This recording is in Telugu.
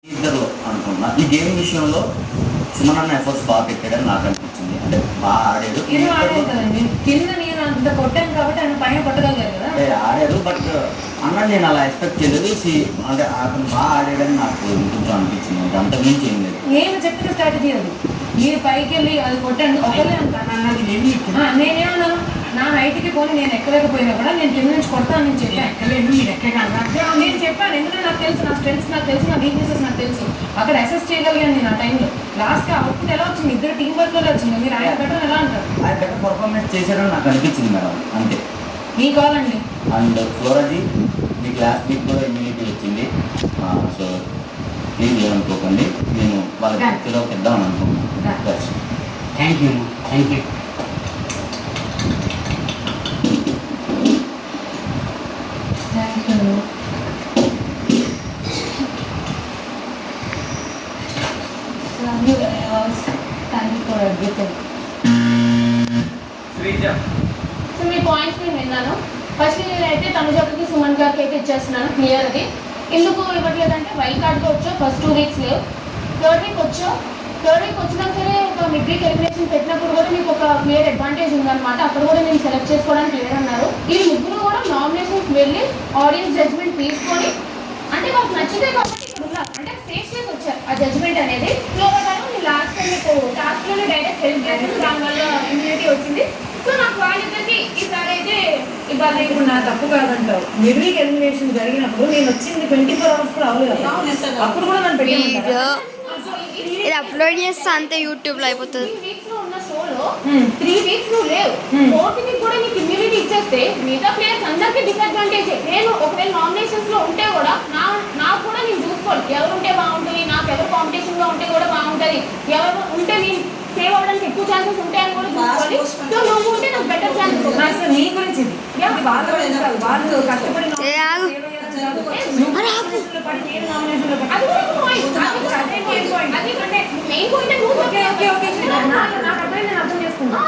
ఇద్దరు అనుకున్నా ఈ గేమ్ విషయంలో సుమన్ అన్న ఎఫర్ట్స్ బాగా పెట్టాడని నాకు అనిపించింది. అంటే బాగా ఆడాడు. కింద నేను అంత కొట్టాను కాబట్టి ఆయన పైన కొట్టగలిగారు కదా. ఆడాడు బట్ అన్న నేను అలా ఎక్స్పెక్ట్ చేయలేదు. అంటే అతను బాగా ఆడాడని నాకు కొంచెం అనిపించింది. అంటే అంత మించి ఏం లేదు. నేను చెప్పిన స్ట్రాటజీ అది. మీరు పైకి వెళ్ళి అది కొట్టండి ఒకళ్ళే అంటాను. నేనేమన్నాను, నా హైట్కి పోనీ నేను ఎక్కలేకపోయినా కూడా నేను కింద నుంచి కొడతాను నేను చెప్పాను. నేను చెప్పాను ఎందుకంటే నాకు తెలుసు, నా స్ట్రెంగ్స్ నాకు తెలుసు, నా వీక్నెసెస్ నాకు తెలుసు. అక్కడ అసెస్ చేయగలిగాను నేను ఆ టైంలో. లాస్ట్గా అవుట్పుట్ ఎలా వచ్చింది, ఇద్దరు టీం వర్క్లో వచ్చింది. మీరు ఆయన బెటర్ ఎలా అంటారు? ఆయన బెటర్ పర్ఫార్మెన్స్ చేశాడని నాకు అనిపించింది మేడం, అంతే. మీ కాల్ అండి. అండ్ ఫ్లోరాజీ మీకు లాస్ట్ వీక్ కూడా ఇమ్యూనిటీ వచ్చింది. సో ప్లీజ్ ఏమనుకోకండి, నేను వాళ్ళకి తిరోకి ఇద్దామని అనుకుంటున్నాను. Thank you. Thank you for everything. So me points నేను విన్నాను. ఫస్ట్ నేనైతే తనుజకి సుమన్ గారికి అయితే ఇచ్చేస్తున్నాను క్లియర్. అది ఎందుకు ఇవ్వట్లేదంటే వైల్డ్ కార్డ్గా వచ్చావు, ఫస్ట్ 2 వీక్స్ లేవు. థర్డ్ వీక్ వచ్చినా సరే ఒక మిడ్ వీక్ ఎలిమినేషన్ పెట్టినప్పుడు కూడా మీకు ఒక క్లియర్ అడ్వాంటేజ్ ఉందన్నమాట. అక్కడ కూడా నేను సెలెక్ట్ చేసుకోవడానికి క్లియర్ అన్నారు. ఈ ముగ్గురు కూడా నామినేషన్కి వెళ్ళి ఆడియన్స్ జడ్జ్మెంట్ తీసుకొని అంటే వాళ్ళకి నచ్చితే కాబట్టి ఇక్కడ ఉన్నారు, అంటే ఫేస్ చేసి వచ్చారు ఆ జడ్జ్మెంట్ అనేది. ఫ్లోరా గారు మీ లాస్ట్ టైం మీకు టాస్క్లోనే డైరెక్ట్ హెల్ప్ చేసి దానివల్ల ఇమ్యూనిటీ వచ్చింది. సో నాకు వాళ్ళిద్దరికి ఈసారి అయితే ఇబ్బంది. ఇప్పుడు నా తప్పు కాదంటావు. మిడ్ వీక్ ఎలిమినేషన్ జరిగినప్పుడు నేను వచ్చింది 24 hours కూడా అవ్వలేదు. అప్పుడు కూడా నన్ను పెట్టాను. ఇది అప్లోడ్ చేస్తే అంతే యూట్యూబ్ లో అయిపోతుంది. 3 వీక్స్ లో ఉన్న షోలో 3 వీక్స్ నువ్వు లేవు. 4th వీక్ కూడా నీకు ఇమ్యూనిటీ ఇచ్చేస్తే మిగతా ప్లేయర్స్ అందరికీ డిసడ్వాంటేజ్. నేను ఒకవేళ నామినేషన్స్ లో ఉంటే కూడా నాకు కూడా నేను చూసుకోవాలి ఎవరు ఉంటే బాగుంటుంది, నాకు ఎవరు కాంపిటీషన్ గా ఉంటే కూడా బాగుంటుంది, ఎవరు ఉంటే నేను సేవ్ అవ్వడానికి ఎక్కువ ఛాన్సెస్ ఉంటాయని కూడా చూసుకోవాలి. సో నువ్వు ఉంటే నాకు బెటర్ ఛాన్సెస్. అసలు నీ గురించి వాళ్ళు కష్టపడి మెయిన్ పాయింట్ నువ్వు నాకు అర్థం చేసుకున్నా.